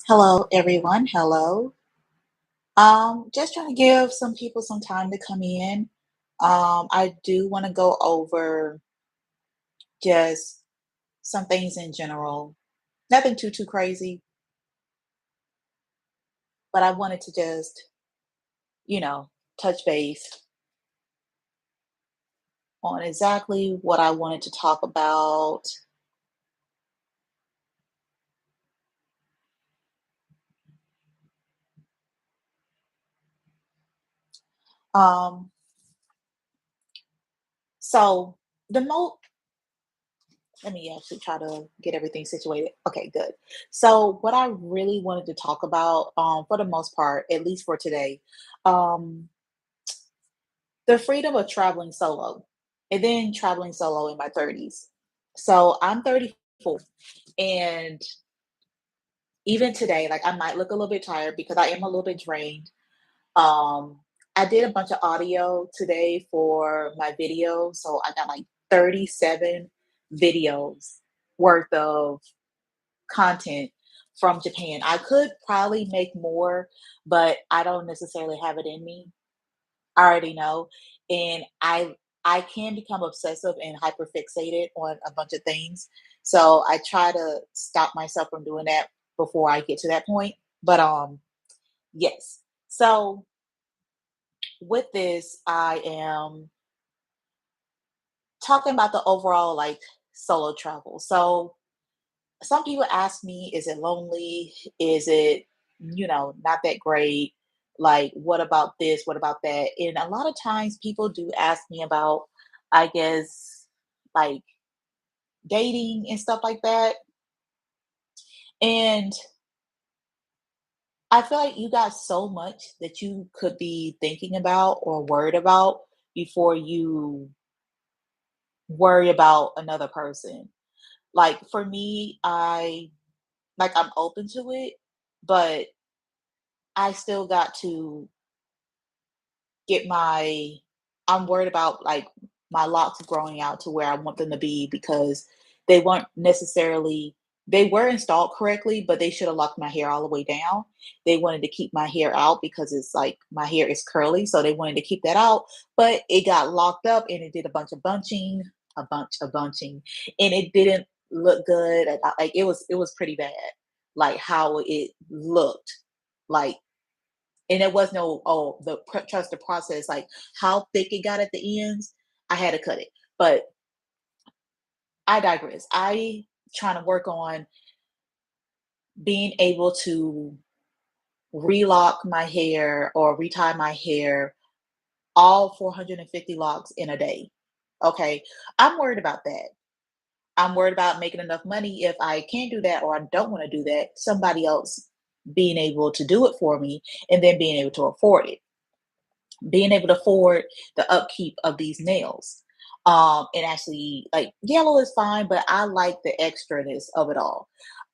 Hello, everyone. Hello. Just trying to give some people some time to come in. I do want to go over just some things in general. Nothing too crazy, but I wanted to just, you know, touch base on exactly what I wanted to talk about. Um, so the most Let me actually try to get everything situated. Okay, good. So what I really wanted to talk about, for the most part, at least for today, um, the freedom of traveling solo, and then traveling solo in my 30s. So I'm 34, and even today, like I might look a little bit tired because I am a little bit drained. Um, I did a bunch of audio today for my video, so I got like 37 videos worth of content from Japan. I could probably make more, but I don't necessarily have it in me. I already know. And I can become obsessive and hyperfixated on a bunch of things. So I try to stop myself from doing that before I get to that point. But yes. So with this, I am talking about the overall like solo travel. So some people ask me, is it lonely? Is it, not that great? Like, what about this? What about that? And a lot of times people do ask me about, I guess, like dating and stuff like that. And I feel like you got so much that you could be thinking about or worried about before you worry about another person. Like for me, I'm open to it, but I still got to get my I'm worried about like my locks growing out to where I want them to be because they weren't necessarily they were installed correctly, but they should have locked my hair all the way down. They wanted to keep my hair out because it's like my hair is curly, so they wanted to keep that out, but it got locked up and it did a bunch of bunching, a bunch of bunching, and it didn't look good. Like it was pretty bad, like how it looked. Like and there was no, oh, trust the process, like how thick it got at the ends. I had to cut it. But I digress. I trying to work on being able to relock my hair or retie my hair all 450 locks in a day. Okay. I'm worried about that. I'm worried about making enough money if I can't do that or I don't want to do that, somebody else being able to do it for me and then being able to afford it. Being able to afford the upkeep of these nails. And actually, like yellow is fine, but I like the extraness of it all.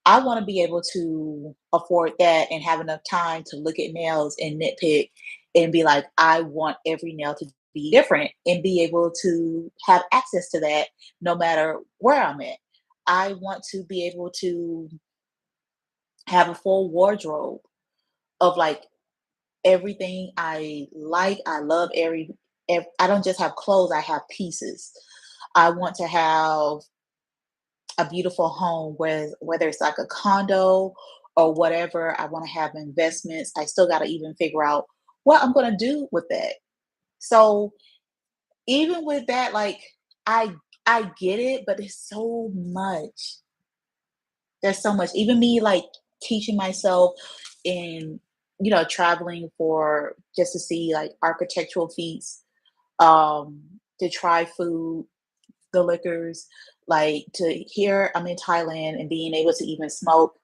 I want to be able to afford that and have enough time to look at nails and nitpick and be like, I want every nail to be different and be able to have access to that no matter where I'm at. I want to be able to have a full wardrobe of like everything I like. I love I don't just have clothes, I have pieces. I want to have a beautiful home whether it's like a condo or whatever. I want to have investments. I still got to even figure out what I'm going to do with that. So even with that, like I I get it, but there's so much. There's so much. Even me like teaching myself in traveling for just to see like architectural feats, to try food, the liquors, like to here I'm in Thailand and being able to even smoke.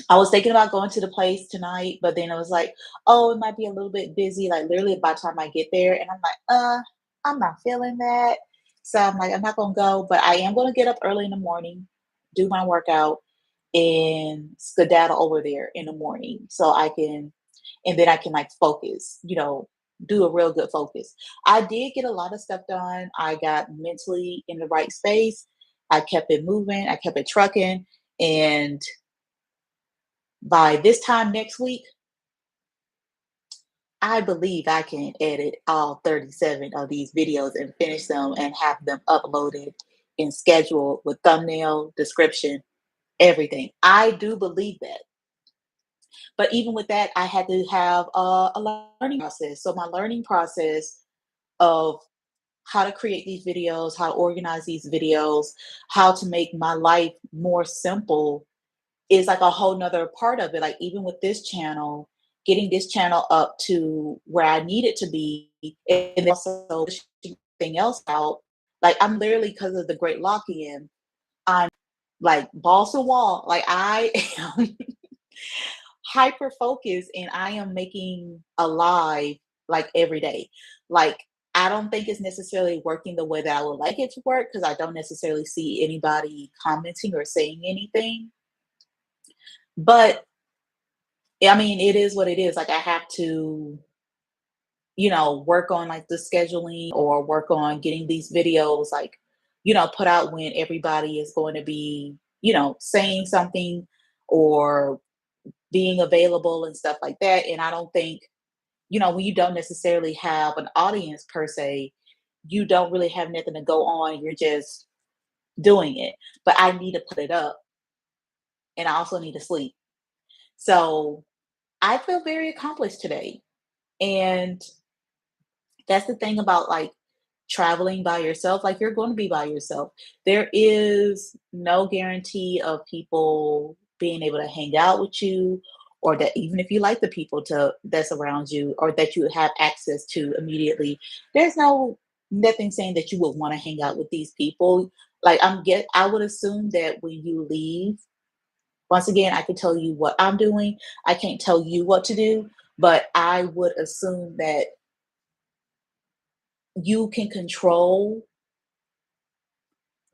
I was thinking about going to the place tonight, but then I was like, oh, it might be a little bit busy, like literally by the time I get there. And I'm like, I'm not feeling that. So I'm like, I'm not gonna go, but I am gonna get up early in the morning, do my workout, and skedaddle over there in the morning so I can and then I can like focus, do a real good focus. I did get a lot of stuff done. I got mentally in the right space. I kept it moving, I kept it trucking, and By this time next week, I believe I can edit all 37 of these videos and finish them and have them uploaded and scheduled with thumbnail, description, everything. I do believe that. But even with that, I had to have a learning process. So my learning process of how to create these videos, how to organize these videos, how to make my life more simple is like a whole nother part of it. Like even with this channel, getting this channel up to where I need it to be, and then also pushing everything else out. Like I'm literally because of the great lock-in, I'm like balls to wall. Like I am hyper focused and I am making a live like every day. Like I don't think it's necessarily working the way that I would like it to work because I don't necessarily see anybody commenting or saying anything. But I mean, it is what it is. Like I have to, work on like the scheduling or work on getting these videos like, put out when everybody is going to be, saying something or being available and stuff like that. And I don't think, when you don't necessarily have an audience per se, you don't really have nothing to go on. You're just doing it. But I need to put it up and I also need to sleep. So I feel very accomplished today. And that's the thing about like traveling by yourself. Like you're going to be by yourself. There is no guarantee of people being able to hang out with you or that even if you like the people to that's around you or that you have access to immediately, there's no nothing saying that you would want to hang out with these people. Like I would assume that when you leave, once again, I can tell you what I'm doing. I can't tell you what to do, but I would assume that you can control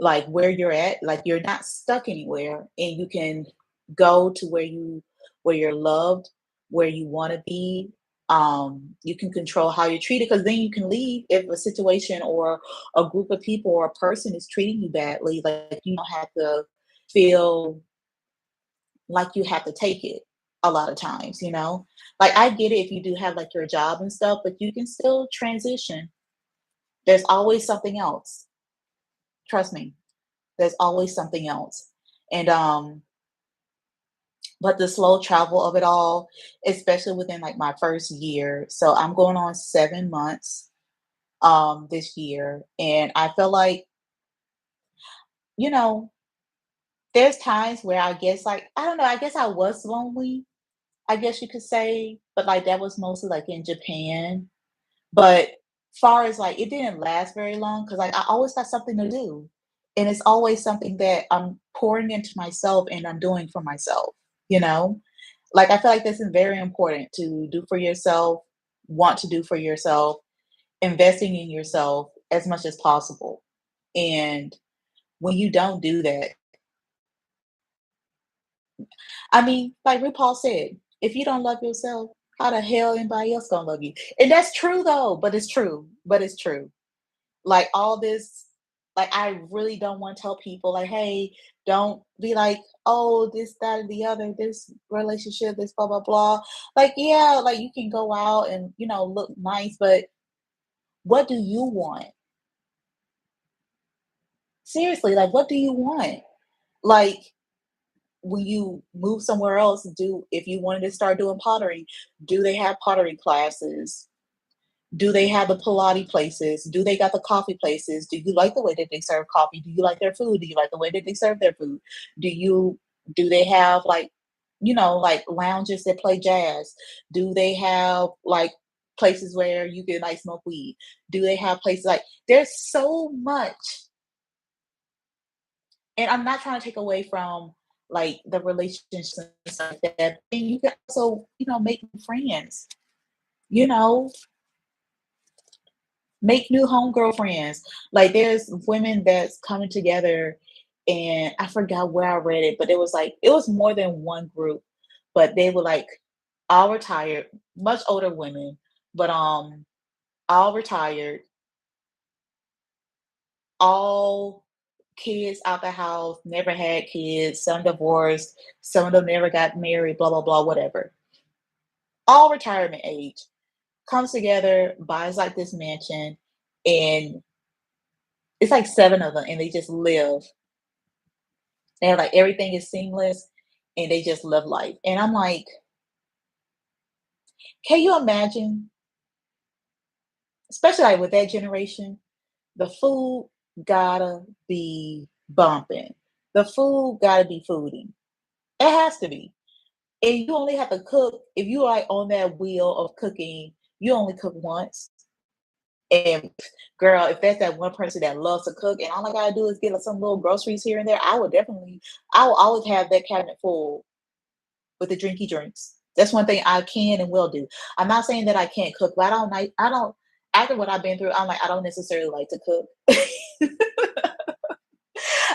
like where you're at, like you're not stuck anywhere and you can go to where you're loved, where you want to be. You can control how you're treated because then you can leave if a situation or a group of people or a person is treating you badly. Like you don't have to feel like you have to take it a lot of times. Like I get it if you do have like your job and stuff, but you can still transition. There's always something else. Trust me. There's always something else. And but the slow travel of it all, especially within like my first year. So I'm going on 7 months this year. And I feel like, you know, there's times where I guess like I don't know, I guess I was lonely, I guess you could say, but like that was mostly like in Japan. But far as like it didn't last very long because like I always got something to do. And it's always something that I'm pouring into myself and I'm doing for myself, you know? Like I feel like this is very important to do for yourself, want to do for yourself, investing in yourself as much as possible. And when you don't do that, I mean, like RuPaul said, if you don't love yourself, how the hell anybody else gonna love you? And that's true though, but it's true. But it's true. Like all this, like I really don't want to tell people like, hey, don't be like, oh, this, that, and the other, this relationship, this blah blah blah. Like, yeah, like you can go out and look nice, but what do you want? Seriously, like what do you want? Like when you move somewhere else, do if you wanted to start doing pottery, do they have pottery classes? Do they have the Pilates places? Do they got the coffee places? Do you like the way that they serve coffee? Do you like their food? Do you like the way that they serve their food? Do you do they have like, like lounges that play jazz? Do they have like places where you can like smoke weed? Do they have places like there's so much. And I'm not trying to take away from like the relationships and stuff like that. And you can also, make friends, you know, make new homegirl friends. Like there's women that's coming together and I forgot where I read it, but it was like it was more than one group, but they were like all retired, much older women, but all retired, all kids out the house, never had kids, some divorced, some of them never got married, blah, blah, blah, whatever. All retirement age comes together, buys like this mansion, and it's like 7 of them, and they just live. They have like everything is seamless, and they just live life. And I'm like, can you imagine, especially like with that generation, the food gotta be bumping. The food gotta be fooding. It has to be. And you only have to cook if you are on that wheel of cooking, you only cook once. And girl, if that's that one person that loves to cook and all I gotta do is get some little groceries here and there, I will always have that cabinet full with the drinky drinks. That's one thing I can and will do. I'm not saying that I can't cook, but I don't after what I've been through, I'm like, I don't necessarily like to cook.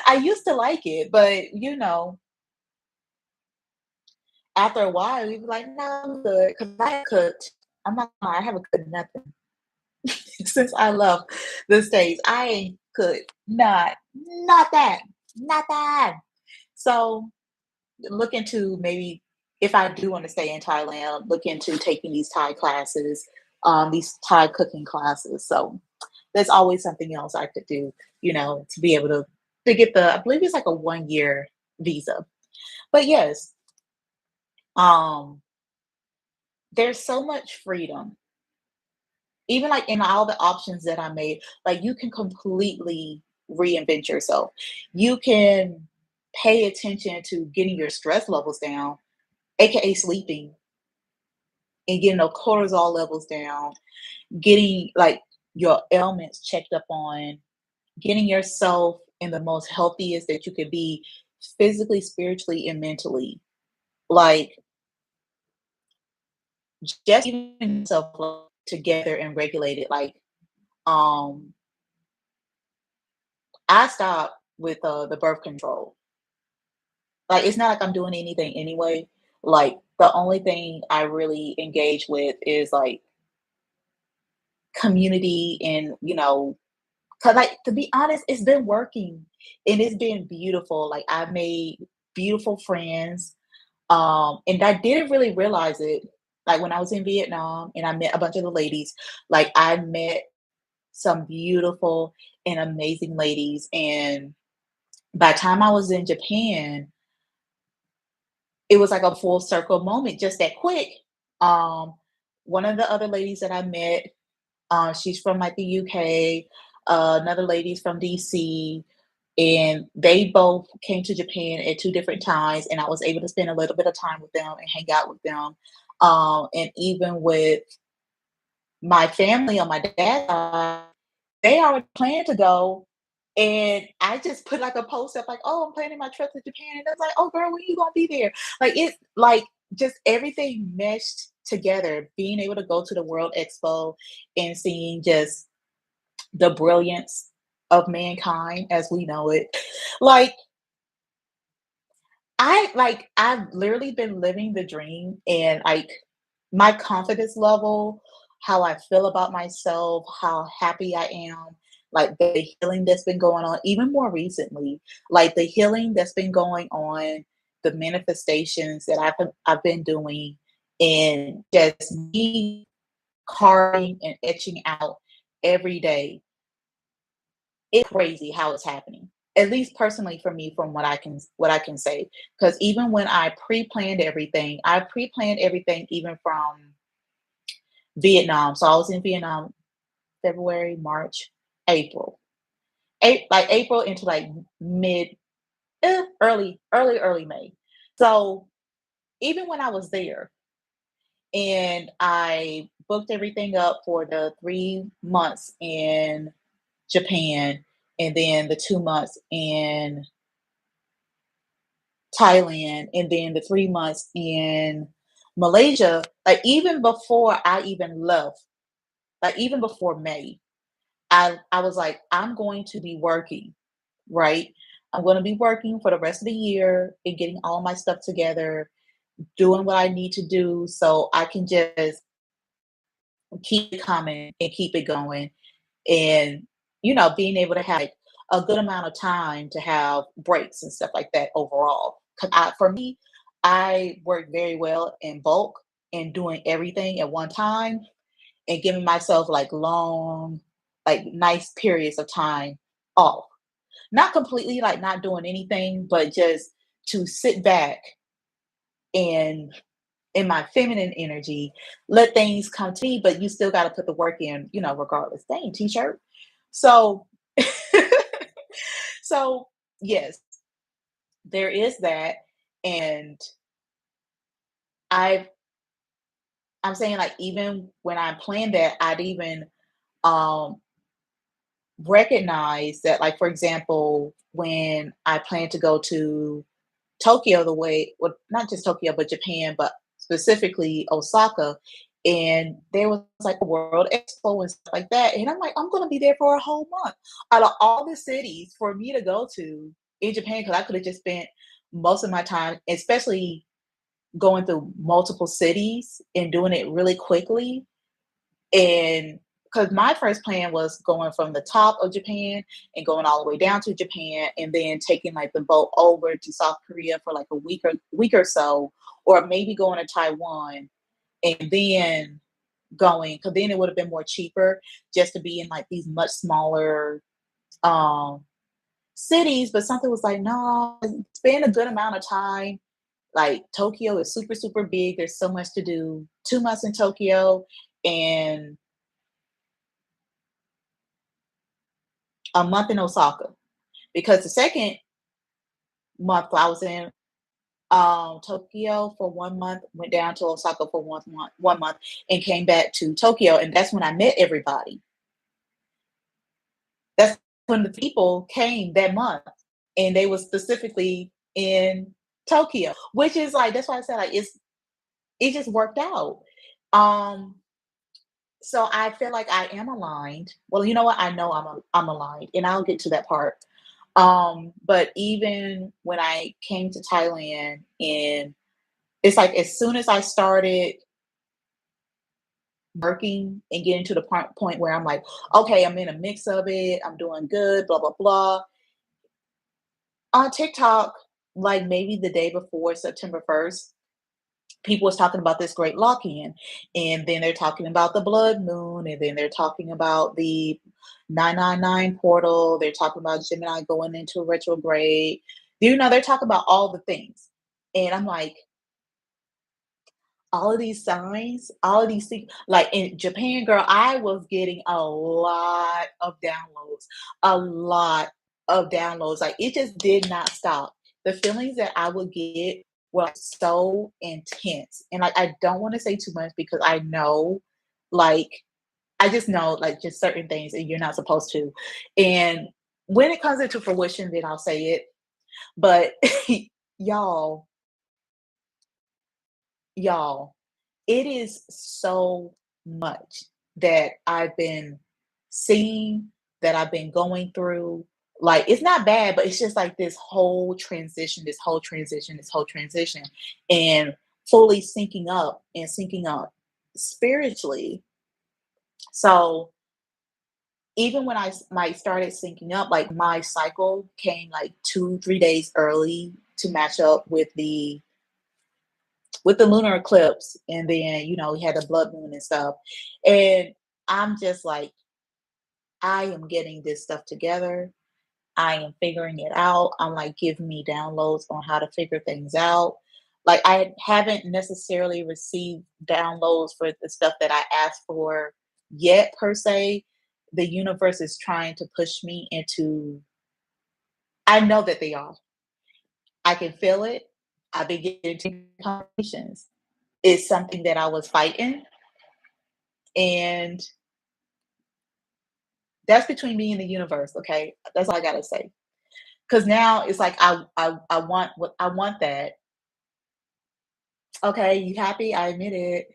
I used to like it, but after a while, you'd be like, no, I'm good. Because I have cooked. I'm not gonna lie, I haven't cooked nothing since I left the States. I ain't cooked. Not that. Not that. So look into maybe if I do want to stay in Thailand, look into taking these Thai classes, these Thai cooking classes. So that's always something else I could do, to be able to get I believe it's like a 1 year visa. But yes, um, there's so much freedom. Even like in all the options that I made, like you can completely reinvent yourself. You can pay attention to getting your stress levels down, aka sleeping, and getting those cortisol levels down, getting like your ailments checked up on, getting yourself in the most healthiest that you could be physically, spiritually, and mentally. Like just even yourself together and regulated. Like um I stopped with the birth control. Like it's not like I'm doing anything anyway. Like the only thing I really engage with is like community and cause like to be honest, it's been working and it's been beautiful. Like I've made beautiful friends. And I didn't really realize it. Like when I was in Vietnam and I met a bunch of the ladies, like I met some beautiful and amazing ladies. And by the time I was in Japan, it was like a full circle moment just that quick. Um, One of the other ladies that I met, she's from like the UK, another lady's from DC, and they both came to Japan at 2 different times, and I was able to spend a little bit of time with them and hang out with them. And even with my family on my dad's side, they already planned to go, and I just put, like, a post up like, "Oh, I'm planning my trip to Japan," and it's like, "Oh, girl, when you gonna be there?" Like, it's like, just everything meshed together, being able to go to the World Expo and seeing just the brilliance of mankind as we know it. Like, I've literally been living the dream and, like, my confidence level, how I feel about myself, how happy I am, like the healing that's been going on, even more recently, like the healing that's been going on, the manifestations that I've been doing, and just me carving and etching out every day. It's crazy how it's happening. At least personally for me, from what I can say. Because even when I pre-planned everything even from Vietnam. So I was in Vietnam February, March, April. Like April into like mid, early May. So even when I was there and I booked everything up for the 3 months in Japan and then the 2 months in Thailand and then the 3 months in Malaysia, like even before I even left, like even before May, I was like, I'm going to be working, right? I'm going to be working for the rest of the year and getting all my stuff together, doing what I need to do so I can just keep it coming and keep it going. And, being able to have like a good amount of time to have breaks and stuff like that overall. 'Cause for me, I work very well in bulk and doing everything at one time and giving myself like long, like nice periods of time off. Not completely like not doing anything, but just to sit back and in my feminine energy, let things come to me, but you still got to put the work in, regardless. Dang, t-shirt. So, so yes, there is that. And I've, I'm saying like, even when I planned that, I'd even, um, recognize that, like, for example, when I plan to go to Tokyo the way well, not just Tokyo, but Japan, but specifically Osaka. And there was like a World Expo and stuff like that. And I'm like, I'm gonna be there for a whole month. Out of all the cities for me to go to in Japan, because I could have just spent most of my time, especially going through multiple cities and doing it really quickly. And because my first plan was going from the top of Japan and going all the way down to Japan, and then taking like the boat over to South Korea for like a week or so, or maybe going to Taiwan and then going, because then it would have been more cheaper just to be in like these much smaller um cities. But something was like, no, spend a good amount of time. Like Tokyo is super, super big. There's so much to do. 2 months in Tokyo and a month in Osaka. Because the second month I was in Tokyo for 1 month, went down to Osaka for 1 month, and came back to Tokyo. And that's when I met everybody. That's when the people came that month, and they were specifically in Tokyo, which is like, that's why I said like it just worked out. Um, so I feel like I am aligned. Well, you know what? I know I'm aligned, and I'll get to that part. But even when I came to Thailand, and it's like as soon as I started working and getting to the point where I'm like, okay, I'm in a mix of it, I'm doing good, blah blah blah. On TikTok, like maybe the day before September 1st, people was talking about this great lock-in, and then they're talking about the blood moon, and then they're talking about the 999 portal, they're talking about Gemini going into retrograde. They're talking about all the things. And I'm like, all of these signs, all of these things, like in Japan, girl, I was getting a lot of downloads. Like it just did not stop. The feelings that I would get were so intense. And like I don't want to say too much because I know, like, I just know like just certain things and you're not supposed to. And when it comes into fruition, then I'll say it. But y'all, y'all, it is so much that I've been seeing, that I've been going through. Like, it's not bad, but it's just like this whole transition, this whole transition, this whole transition, and fully syncing up spiritually. So even when might started syncing up, like my cycle came like 2, 3 days early to match up with the lunar eclipse, and then we had the blood moon and stuff. And I'm just like, I am getting this stuff together. I am figuring it out. I'm like, give me downloads on how to figure things out. Like I haven't necessarily received downloads for the stuff that I asked for yet per se. The universe is trying to push me into, I know that they are. I can feel it. I've been getting confirmations. It's something that I was fighting, and that's between me and the universe, okay? That's all I gotta say. Because now it's like I want what I want that. Okay, you happy? I admit it.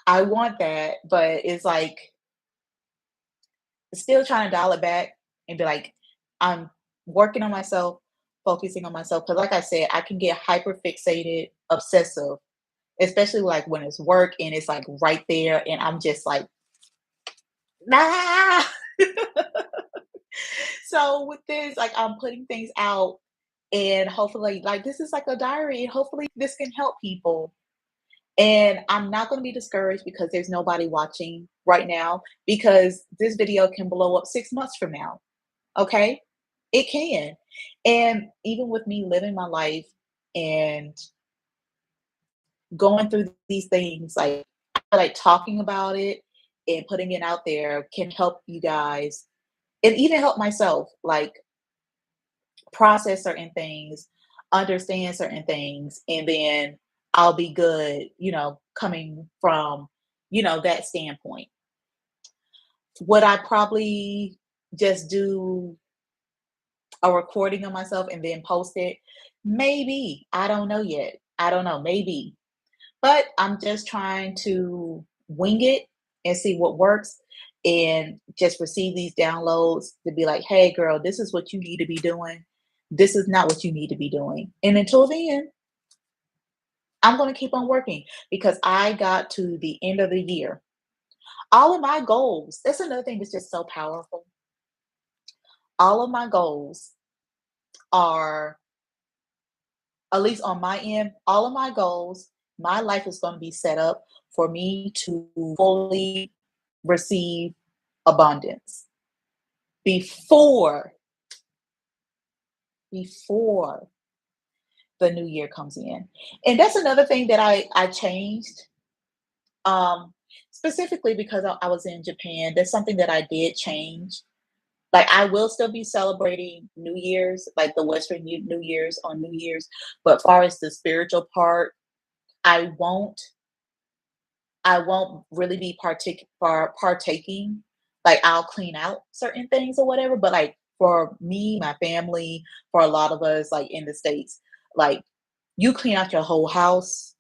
I want that, but it's like still trying to dial it back and be like, I'm working on myself, focusing on myself. Because like I said, I can get hyper fixated, obsessive, especially like when it's work and it's like right there, and I'm just like, nah. So with this, like I'm putting things out and hopefully like this is like a diary and hopefully this can help people. And I'm not going to be discouraged because there's nobody watching right now because this video can blow up 6 months from now. Okay. It can. And even with me living my life and going through these things, like I feel like talking about it and putting it out there can help you guys and even help myself like process certain things, understand certain things, and then I'll be good, coming from, that standpoint. Would I probably just do a recording of myself and then post it? Maybe. I don't know yet. I don't know. Maybe. But I'm just trying to wing it and see what works and just receive these downloads to be like, hey, girl, this is what you need to be doing. This is not what you need to be doing. And until then, I'm going to keep on working because I got to the end of the year. All of my goals, that's another thing that's just so powerful. All of my goals are, at least on my end, all of my goals, my life is going to be set up for me to fully receive abundance before before the new year comes in. And that's another thing that I changed, um specifically because I was in Japan. That's something that I did change. Like I will still be celebrating New Year's, like the Western New Year's on New Year's, but far as the spiritual part, I won't I won't really be partaking. Like I'll clean out certain things or whatever, but like for me, my family, for a lot of us like in the States, like you clean out your whole house,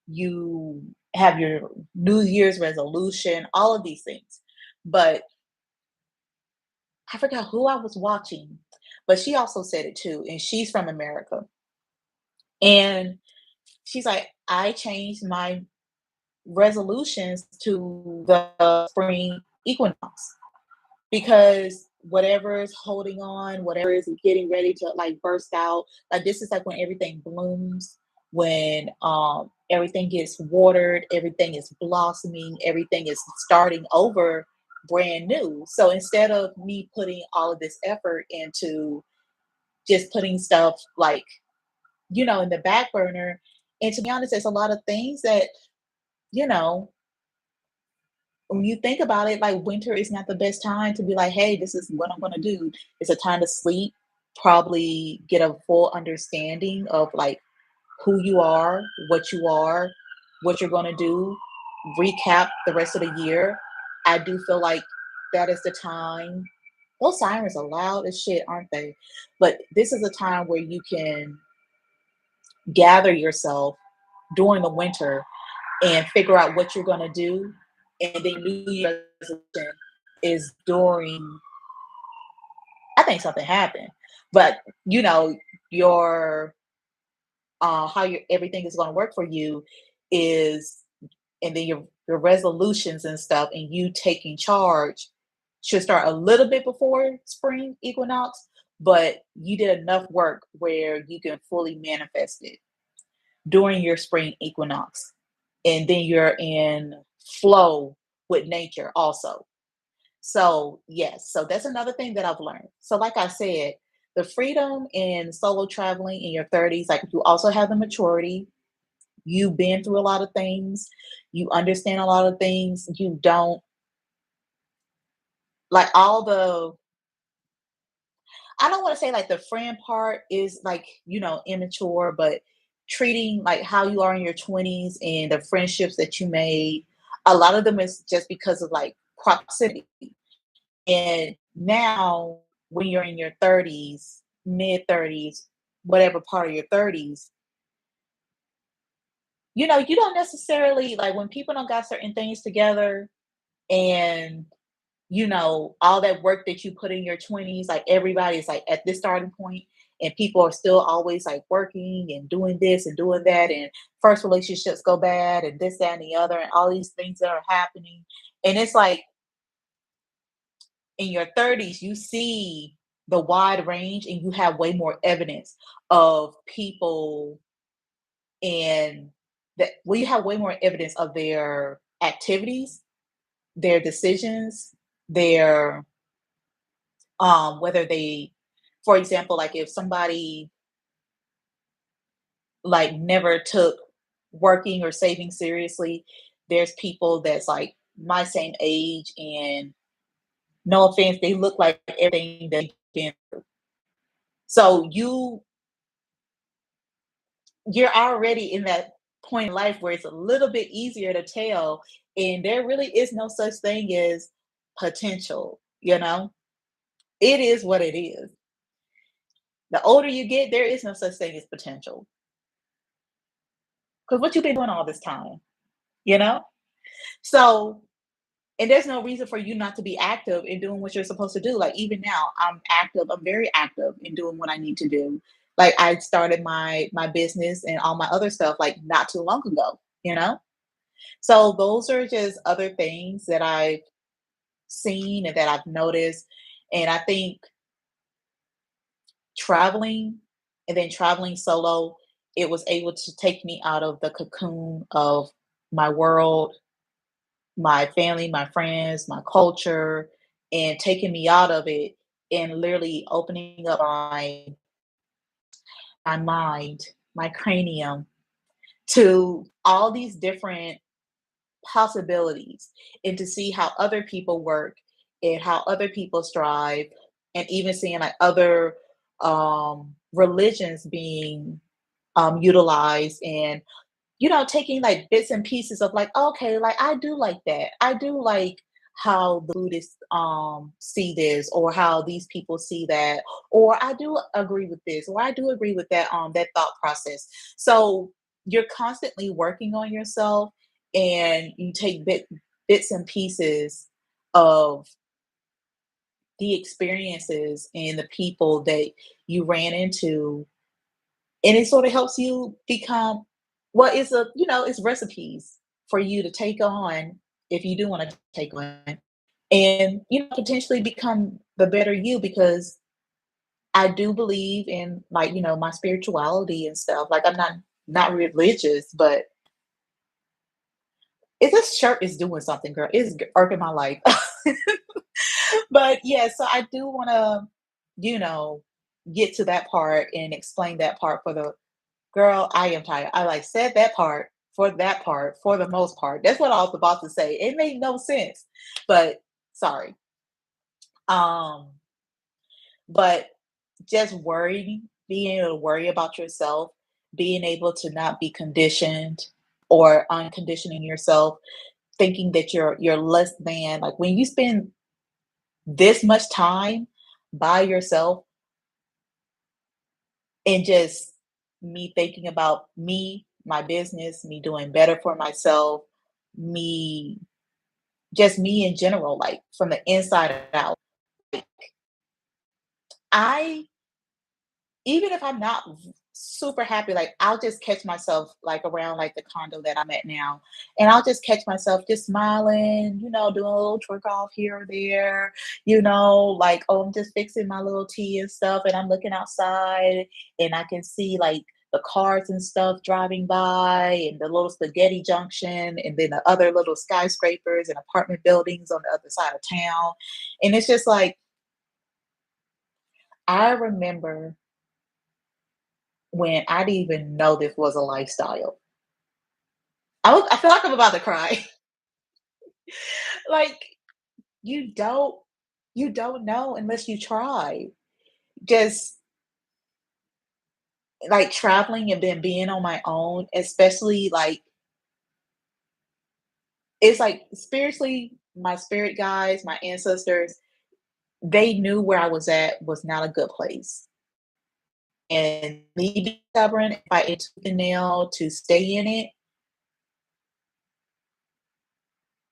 you have your New Year's resolution, all of these things. But I forgot who I was watching, but she also said it too, and she's from America. And she's like, I changed my resolutions to the spring equinox because whatever is holding on, whatever is getting ready to like burst out, like this is like when everything blooms, when everything gets watered, everything is blossoming, everything is starting over brand new. So instead of me putting all of this effort into just putting stuff like, in the back burner, and to be honest, there's a lot of things that, you know, when you think about it, like winter is not the best time to be like, hey, this is what I'm going to do. It's a time to sleep, probably get a full understanding of like who you are, what you're going to do, recap the rest of the year. I do feel like that is the time. Those sirens are loud as shit, aren't they? But this is a time where you can gather yourself during the winter and figure out what you're going to do. And then New Year's resolution is during, I think something happened, but your how your everything is going to work for you is, and then your resolutions and stuff, and you taking charge should start a little bit before spring equinox, but you did enough work where you can fully manifest it during your spring equinox. And then you're in flow with nature also. So, yes, so that's another thing that I've learned. So, like I said, the freedom in solo traveling in your 30s, like you also have the maturity. You've been through a lot of things, you understand a lot of things. You don't like all the, I don't want to say like the friend part is like, immature, but treating like how you are in your 20s and the friendships that you made, a lot of them is just because of like proximity. And now, when you're in your 30s, mid 30s, whatever part of your 30s, you don't necessarily like when people don't got certain things together and all that work that you put in your 20s, like everybody's like at this starting point, and people are still always like working and doing this and doing that, and first relationships go bad, and this, that, and the other, and all these things that are happening. And it's like In your 30s, you see the wide range and you have way more evidence of people and that well, you have way more evidence of their activities, their decisions, their whether they for example, like if somebody like never took working or saving seriously, there's people that's like my same age and no offense, they look like everything they've been through. So you're already in that point in life where it's a little bit easier to tell, and there really is no such thing as potential, you know? It is what it is. The older you get, there is no such thing as potential. Because what you been doing all this time, you know? So and there's no reason for you not to be active in doing what you're supposed to do. Like even now, I'm active. I'm very active in doing what I need to do. Like I started my business and all my other stuff like not too long ago, you know? So those are just other things that I've seen and that I've noticed. And I think traveling and then traveling solo, it was able to take me out of the cocoon of my world, my family, my friends, my culture, and taking me out of it and literally opening up my mind, my cranium to all these different possibilities and to see how other people work and how other people strive and even seeing like other religions being utilized and taking like bits and pieces of like, okay, like I do like that. I do like how the Buddhists see this or how these people see that, or I do agree with this, or I do agree with that thought process. So you're constantly working on yourself and you take bits and pieces of the experiences and the people that you ran into and it sort of helps you become what is a it's recipes for you to take on if you do want to take on and potentially become the better you because I do believe in like my spirituality and stuff like I'm not religious but if this shirt is doing something girl it's irking my life but yeah so I do want to you know get to that part and explain that part for the girl, I am tired. I like said that part, for the most part. That's what I was about to say. It made no sense. But sorry. Um, but just worrying, being able to worry about yourself, being able to not be conditioned or unconditioning yourself, thinking that you're less than like when you spend this much time by yourself and just me thinking about me, my business, me doing better for myself, me just me in general, like from the inside out. Like, I even if I'm not super happy, like I'll just catch myself like around like the condo that I'm at now, and I'll just catch myself just smiling, doing a little twerk off here or there, like oh I'm just fixing my little tea and stuff, and I'm looking outside and I can see like the cars and stuff driving by and the little spaghetti junction and then the other little skyscrapers and apartment buildings on the other side of town. And it's just like I remember when I didn't even know this was a lifestyle. I feel like I'm about to cry. Like, you don't you don't know unless you try. Just, like, traveling and then being on my own, especially, like it's like spiritually, my spirit guides, my ancestors, they knew where I was at was not a good place. And me being stubborn, if I ate tooth and nail to stay in it,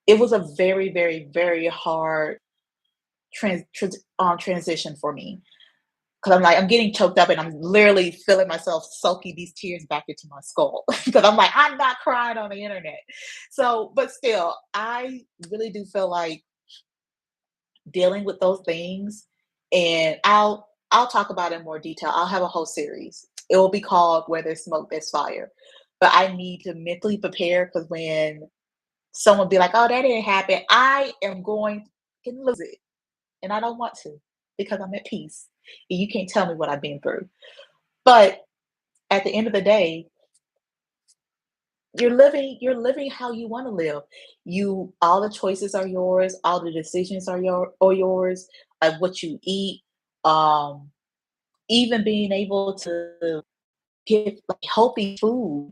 it was a very, very, very hard transition for me. Because I'm like, I'm getting choked up and I'm literally feeling myself soaking these tears back into my skull. Because I'm like, I'm not crying on the internet. So, but still, I really do feel like dealing with those things, and I'll talk about it in more detail. I'll have a whole series. It will be called Where There's Smoke, There's Fire. But I need to mentally prepare because when someone be like, "Oh, that didn't happen," I am going to lose it, and I don't want to because I'm at peace. And you can't tell me what I've been through. But at the end of the day, you're living how you want to live. You All the choices are yours, all the decisions are yours, like what you eat, um, even being able to get like healthy food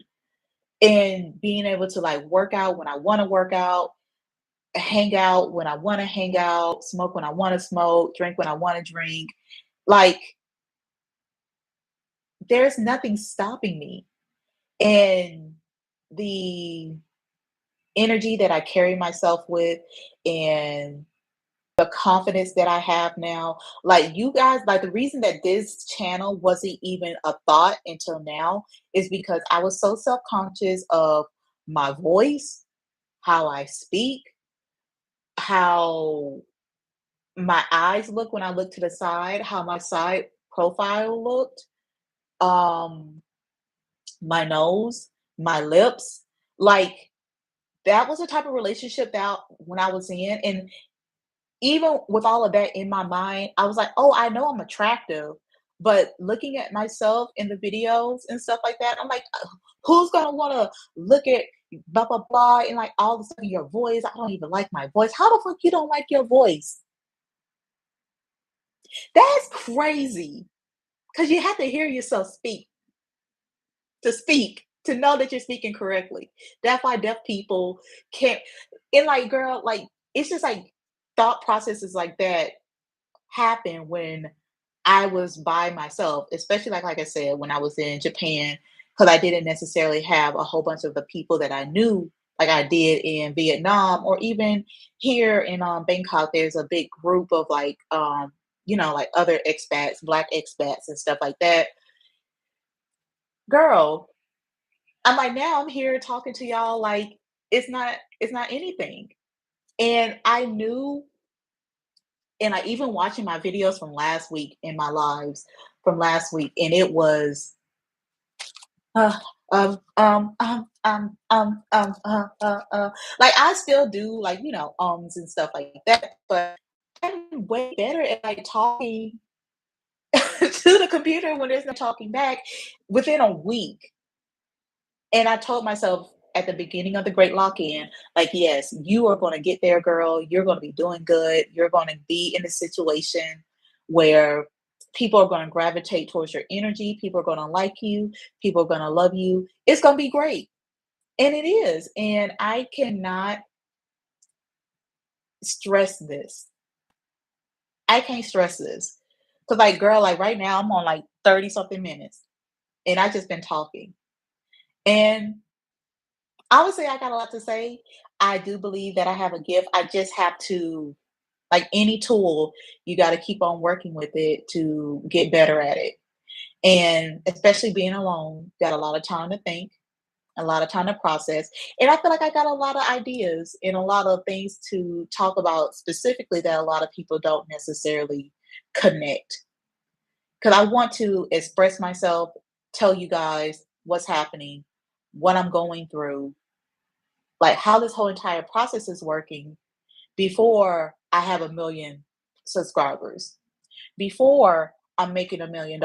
and being able to like work out when I want to work out, hang out when I want to hang out, smoke when I want to smoke, drink when I want to drink. Like there's nothing stopping me. And the energy that I carry myself with and the confidence that I have now, like you guys, like the reason that this channel wasn't even a thought until now is because I was so self-conscious of my voice, how I speak, how my eyes look when I look to the side, how my side profile looked, um, my nose, my lips. Like that was the type of relationship that when I was in. And even with all of that in my mind, I was like, oh, I know I'm attractive. But looking at myself in the videos and stuff like that, I'm like, who's gonna wanna look at blah blah blah and like all of a sudden your voice? I don't even like my voice. How the fuck you don't like your voice? That's crazy. Cause you have to hear yourself speak, to know that you're speaking correctly. That's why deaf people can't and like girl, like it's just like thought processes like that happen when I was by myself, especially like I said, when I was in Japan, because I didn't necessarily have a whole bunch of the people that I knew like I did in Vietnam or even here in Bangkok. There's a big group of like like other expats, black expats and stuff like that. Girl, I'm like now I'm here talking to y'all like it's not anything. And I knew and I even watching my videos from last week in my lives from last week, and it was uh, like I still do like ums and stuff like that, but I'm way better at like talking to the computer when there's no talking back within a week. And I told myself at the beginning of the Great Lock-In, like, yes, you are going to get there, girl. You're going to be doing good. You're going to be in a situation where people are going to gravitate towards your energy. People are going to like you. People are going to love you. It's going to be great. And it is. And I cannot stress this. I can't stress this. Because, like, girl, like right now, I'm on like 30 something minutes and I just been talking. And I would say I got a lot to say. I do believe that I have a gift. I just have to, like any tool, you got to keep on working with it to get better at it. And especially being alone, got a lot of time to think, a lot of time to process. And I feel like I got a lot of ideas and a lot of things to talk about specifically that a lot of people don't necessarily connect. Because I want to express myself, tell you guys what's happening, what I'm going through, like how this whole entire process is working before I have a million subscribers, before I'm making $1 million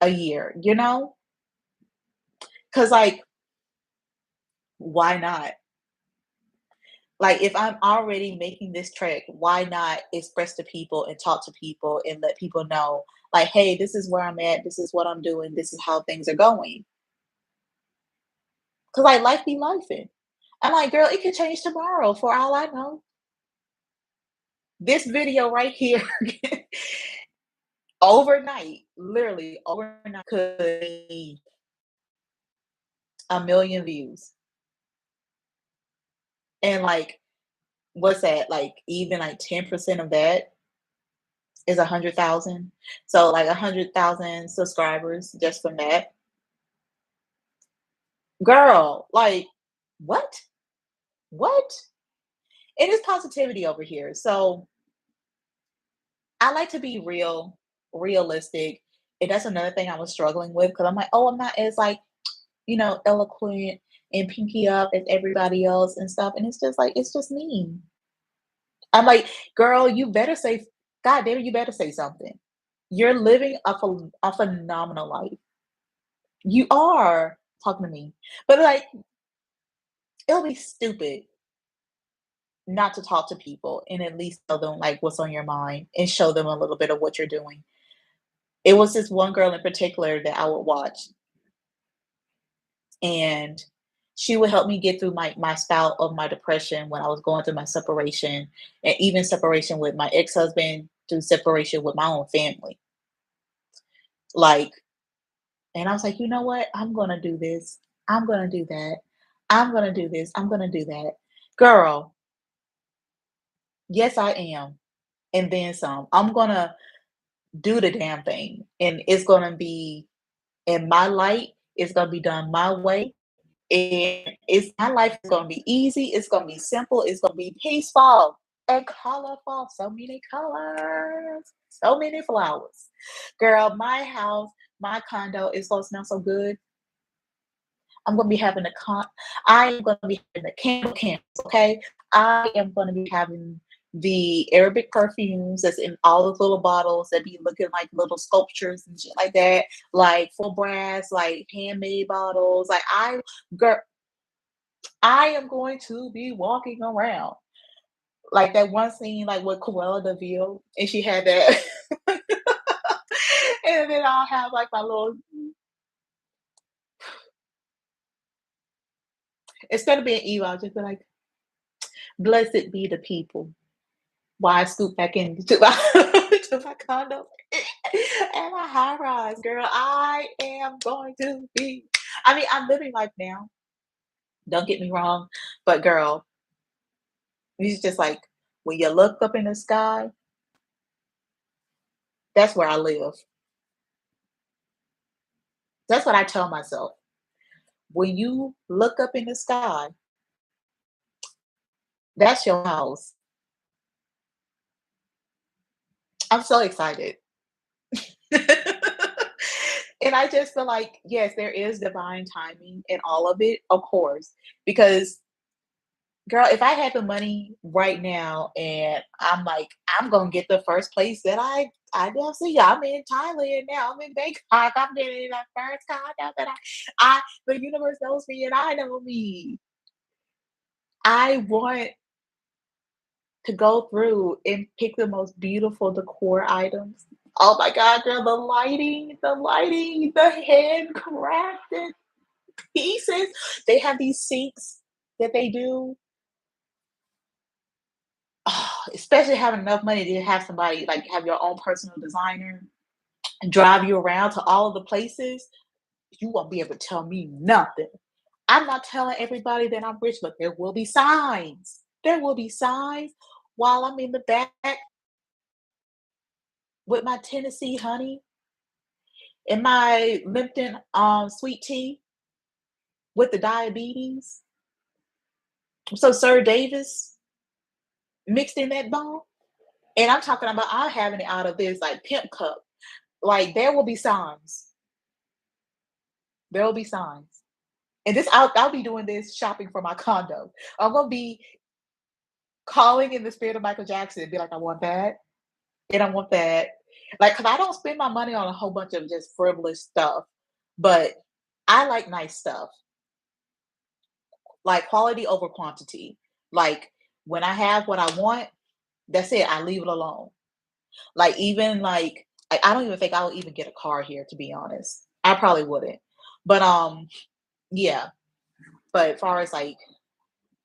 a year, you know? Because, like, why not? Like, if I'm already making this trek, why not express to people and talk to people and let people know, like, hey, this is where I'm at, this is what I'm doing, this is how things are going. Because, like, life be lifing. I'm like, girl, it could change tomorrow for all I know. This video right here overnight, literally overnight, could be 1 million views. And like, what's that? Like, even like 10% of that is 100,000. So like 100,000 subscribers just from that. Girl, like, what? What? It is positivity over here. So I like to be realistic, and that's another thing I was struggling with because I'm like, "Oh, I'm not as, like, eloquent and pinky up as everybody else and stuff," and it's just like, it's just me. I'm like, "Girl, you better say God damn it, you better say something. You're living a phenomenal life. You are." Talking to me. But, like, it'll be stupid not to talk to people and at least tell them, like, what's on your mind and show them a little bit of what you're doing. It was this one girl in particular that I would watch, and she would help me get through my spout of my depression when I was going through my separation, and even separation with my ex-husband, through separation with my own family. Like, and I was like, "You know what? I'm gonna do this. I'm gonna do that. I'm gonna do this. I'm gonna do that." Girl, yes, I am. And then some. I'm gonna do the damn thing. And it's gonna be in my light. It's gonna be done my way. And it's my life is gonna be easy. It's gonna be simple. It's gonna be peaceful and colorful. So many colors. So many flowers. Girl, my house, my condo is gonna smell so good. I'm gonna be having I am gonna be having the candle candles, okay? I am gonna be having the Arabic perfumes that's in all those little bottles that be looking like little sculptures and shit like that, like full brass, like handmade bottles. Like girl, I am going to be walking around like that one scene, like with Cruella de Vil, and she had that, and then I'll have like my little. Instead of being evil, I'll just be like, "Blessed be the people." Why I scoot back into my to my condo and my high rise, girl. I am going to be. I mean, I'm living life now. Don't get me wrong, but girl, it's just like when you look up in the sky, that's where I live. That's what I tell myself. When you look up in the sky, that's your house. I'm so excited. And I just feel like, yes, there is divine timing in all of it, of course, because girl, if I had the money right now and I'm like, I'm gonna get the first place that I don't see. I'm in Thailand now. I'm in Bangkok. I'm getting that first condo that the universe knows me and I know me. I want to go through and pick the most beautiful decor items. Oh my God, girl, the handcrafted pieces. They have these sinks that they do. Oh, especially having enough money to have somebody like have your own personal designer and drive you around to all of the places, you won't be able to tell me nothing. I'm not telling everybody that I'm rich, but there will be signs. There will be signs while I'm in the back with my Tennessee honey and my Lipton sweet tea with the diabetes. So Sir Davis mixed in that bone. And I'm talking about I'm having it out of this like pimp cup. Like there will be signs. There will be signs. And this I'll be doing this shopping for my condo. I'm gonna be calling in the spirit of Michael Jackson and be like, I want that, and I want that. Like, cause I don't spend my money on a whole bunch of just frivolous stuff, but I like nice stuff, like quality over quantity. Like when I have what I want, that's it. I leave it alone. Like even like I don't even think I would even get a car here, to be honest. I probably wouldn't. But yeah. But as far as like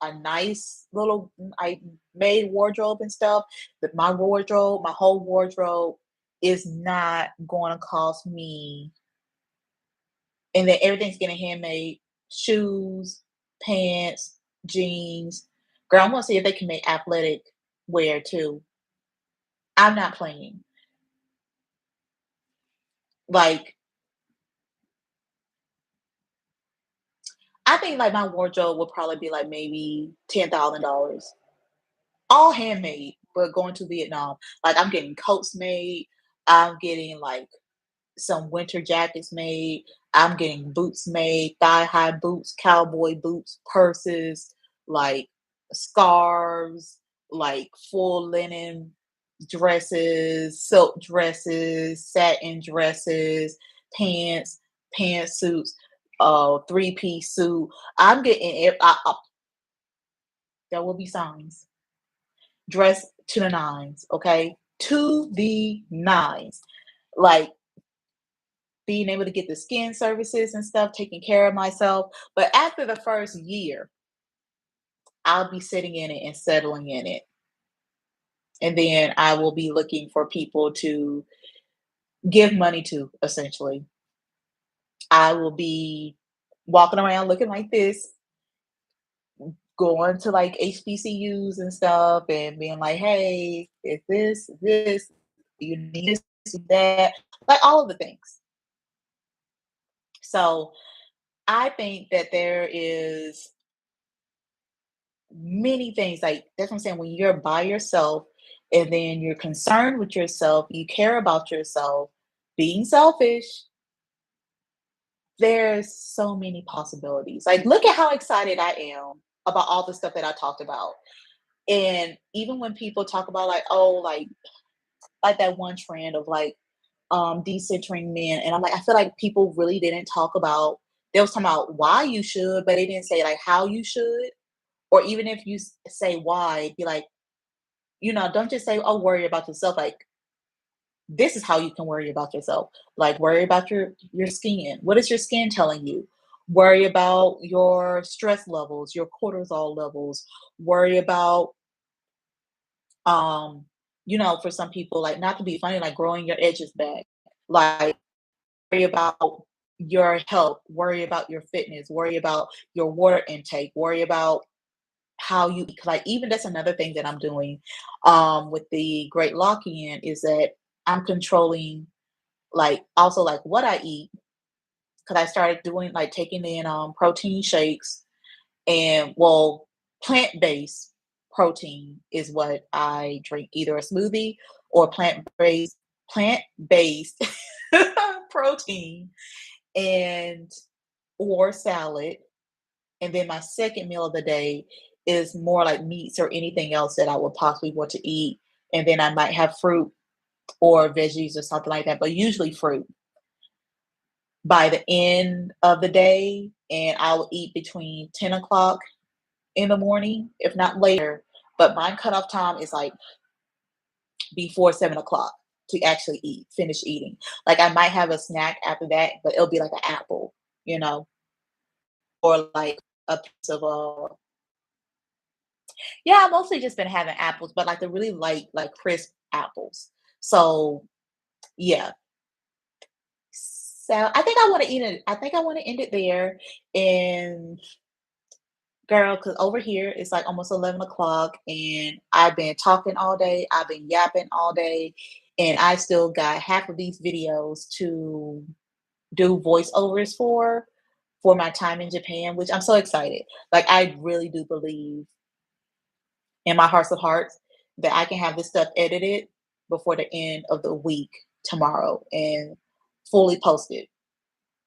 a nice little I made wardrobe and stuff, that my wardrobe, my whole wardrobe is not going to cost me, and then everything's getting handmade, shoes, pants, jeans. Girl, I want to see if they can make athletic wear too. I'm not playing. Like, I think like my wardrobe will probably be like maybe $10,000. All handmade. but going to Vietnam. Like I'm getting coats made. I'm getting like some winter jackets made. I'm getting boots made, thigh-high boots, cowboy boots, purses, like scarves, like full linen dresses, silk dresses, satin dresses, pants, pantsuits, three-piece suit. I'm getting there will be signs. Dress to the nines, okay? To the nines. Like being able to get the skin services and stuff, taking care of myself. But after the first year, I'll be sitting in it and settling in it. And then I will be looking for people to give money to, essentially. I will be walking around looking like this, going to like HBCUs and stuff and being like, hey, if this, you need this, that, like all of the things. So I think that there is many things like that's what I'm saying. When you're by yourself and then you're concerned with yourself, you care about yourself, being selfish, there's so many possibilities. Like, look at how excited I am about all the stuff that I talked about. And even when people talk about like, oh, like that one trend of like decentering men, and I'm like, I feel like people really didn't talk about they was talking about why you should, but they didn't say like how you should. Or even if you say why, be like, don't just say, oh, worry about yourself. Like, this is how you can worry about yourself. Like, worry about your skin. What is your skin telling you? Worry about your stress levels, your cortisol levels. Worry about, um, for some people, like, not to be funny, like growing your edges back. Like, worry about your health. Worry about your fitness. Worry about your water intake. Worry about how you like even that's another thing that I'm doing with the Great Lock-In is that I'm controlling like also like what I eat because I started doing like taking in protein shakes and well plant-based protein is what I drink either a smoothie or plant-based protein and or salad. And then my second meal of the day is more like meats or anything else that I would possibly want to eat. And then I might have fruit or veggies or something like that, but usually fruit by the end of the day. And I will eat between 10 o'clock in the morning, if not later. But my cutoff time is like before 7 o'clock to actually finish eating. Like I might have a snack after that, but it'll be like an apple, you know, or like a piece of yeah, I've mostly just been having apples, but like the really light, like crisp apples. So yeah. So I think I want to eat it. I think I want to end it there. And girl, because over here it's like almost 11 o'clock, and I've been talking all day. I've been yapping all day, and I still got half of these videos to do voiceovers for my time in Japan, which I'm so excited. Like I really do believe in my hearts of hearts that I can have this stuff edited before the end of the week tomorrow and fully posted.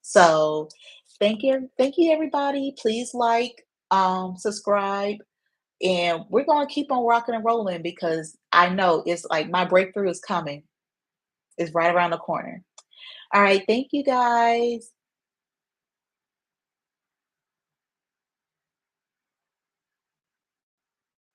So thank you everybody. Please like, subscribe, and we're gonna keep on rocking and rolling because I know it's like my breakthrough is coming. It's right around the corner. All right, thank you guys.